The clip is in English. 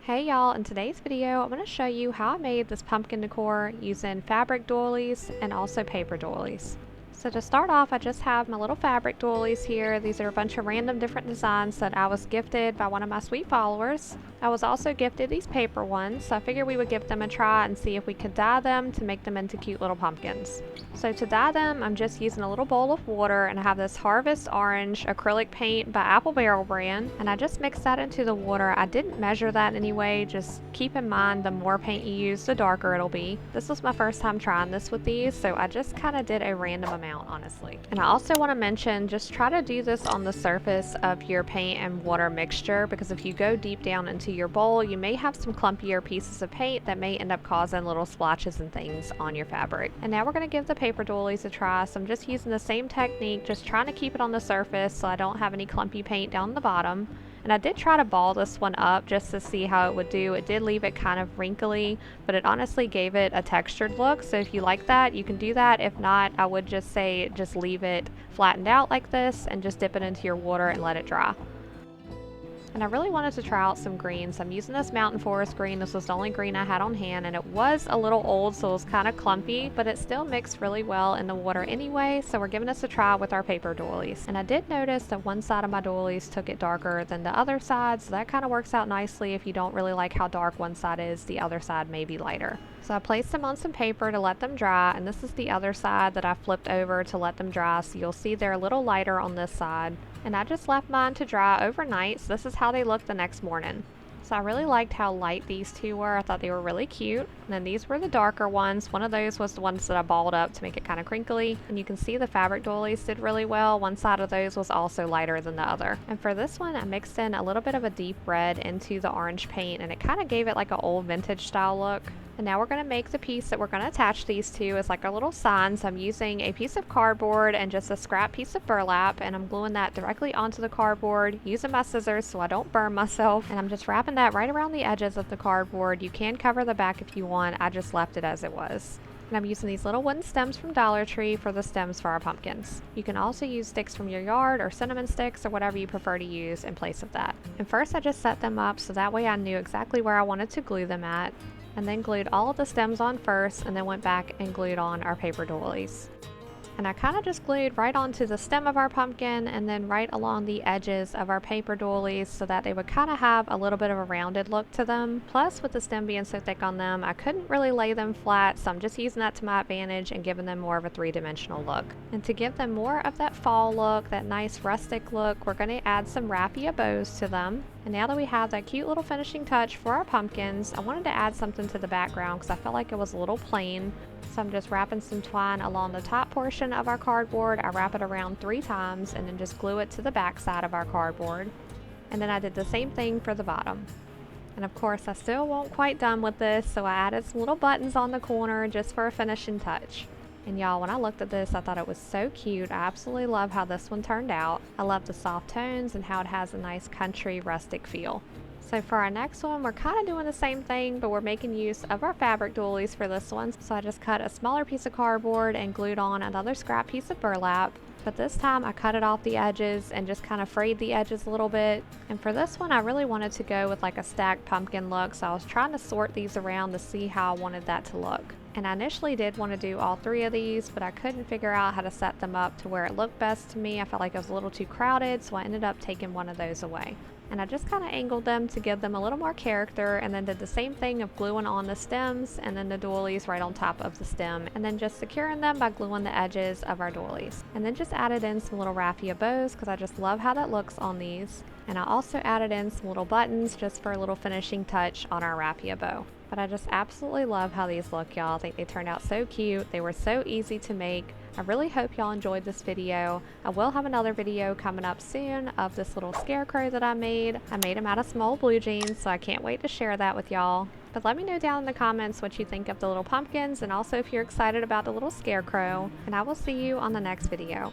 Hey y'all, in today's video I'm going to show you how I made this pumpkin decor using fabric doilies and also paper doilies. So to start off, I just have my little fabric doilies here. These are a bunch of random different designs that I was gifted by one of my sweet followers. I was also gifted these paper ones, so I figured we would give them a try and see if we could dye them to make them into cute little pumpkins. So to dye them, I'm just using a little bowl of water, and I have this Harvest Orange acrylic paint by Apple Barrel brand, and I just mixed that into the water. I didn't measure that anyway, just keep in mind the more paint you use, the darker it'll be. This was my first time trying this with these, so I just kind of did a random amount, honestly. And I also want to mention, just try to do this on the surface of your paint and water mixture, because if you go deep down into your bowl, you may have some clumpier pieces of paint that may end up causing little splotches and things on your fabric. And now we're going to give the paper doilies a try. So I'm just using the same technique, just trying to keep it on the surface so I don't have any clumpy paint down the bottom. And I did try to ball this one up just to see how it would do. It did leave it kind of wrinkly, but it honestly gave it a textured look. So if you like that, you can do that. If not, I would just say just leave it flattened out like this and just dip it into your water and let it dry. And I really wanted to try out some greens. I'm using this Mountain Forest green. This was the only green I had on hand, and it was a little old, so it was kind of clumpy, but it still mixed really well in the water anyway, so we're giving this a try with our paper doilies. And I did notice that one side of my doilies took it darker than the other side, so that kind of works out nicely. If you don't really like how dark one side is, the other side may be lighter. So I placed them on some paper to let them dry, and this is the other side that I flipped over to let them dry, so you'll see they're a little lighter on this side. And I just left mine to dry overnight, so this is how they look the next morning. So I really liked how light these two were. I thought they were really cute. And then these were the darker ones. One of those was the ones that I balled up to make it kind of crinkly. And you can see the fabric doilies did really well. One side of those was also lighter than the other. And for this one, I mixed in a little bit of a deep red into the orange paint, and it kind of gave it like an old vintage style look. And now we're going to make the piece that we're going to attach these to as like our little sign. So I'm using a piece of cardboard and just a scrap piece of burlap, and I'm gluing that directly onto the cardboard using my scissors so I don't burn myself. And I'm just wrapping that right around the edges of the cardboard. You can cover the back if you want. I just left it as it was. And I'm using these little wooden stems from Dollar Tree for the stems for our pumpkins. You can also use sticks from your yard or cinnamon sticks or whatever you prefer to use in place of that. And first I just set them up so that way I knew exactly where I wanted to glue them at, and then glued all of the stems on first, and then went back and glued on our paper doilies. And I kind of just glued right onto the stem of our pumpkin and then right along the edges of our paper doilies so that they would kind of have a little bit of a rounded look to them. Plus, with the stem being so thick on them, I couldn't really lay them flat, so I'm just using that to my advantage and giving them more of a three-dimensional look. And to give them more of that fall look, that nice rustic look, we're going to add some raffia bows to them. And now that we have that cute little finishing touch for our pumpkins, I wanted to add something to the background because I felt like it was a little plain. So I'm just wrapping some twine along the top portion of our cardboard. I wrap it around 3 times and then just glue it to the back side of our cardboard. And then I did the same thing for the bottom. And of course I still won't quite done with this, so I added some little buttons on the corner just for a finishing touch. And y'all, when I looked at this, I thought it was so cute. I absolutely love how this one turned out. I love the soft tones and how it has a nice country rustic feel. So for our next one, we're kind of doing the same thing, but we're making use of our fabric doilies for this one. So I just cut a smaller piece of cardboard and glued on another scrap piece of burlap. But this time I cut it off the edges and just kind of frayed the edges a little bit. And for this one, I really wanted to go with like a stacked pumpkin look. So I was trying to sort these around to see how I wanted that to look. And I initially did want to do all 3 of these, but I couldn't figure out how to set them up to where it looked best to me. I felt like it was a little too crowded, so I ended up taking one of those away. And I just kind of angled them to give them a little more character, and then did the same thing of gluing on the stems and then the doilies right on top of the stem, and then just securing them by gluing the edges of our doilies. And then just added in some little raffia bows because I just love how that looks on these. And I also added in some little buttons just for a little finishing touch on our raffia bow. But I just absolutely love how these look, y'all. I think they turned out so cute. They were so easy to make. I really hope y'all enjoyed this video. I will have another video coming up soon of this little scarecrow that I made. I made him out of small blue jeans, so I can't wait to share that with y'all. But let me know down in the comments what you think of the little pumpkins, and also if you're excited about the little scarecrow. And I will see you on the next video.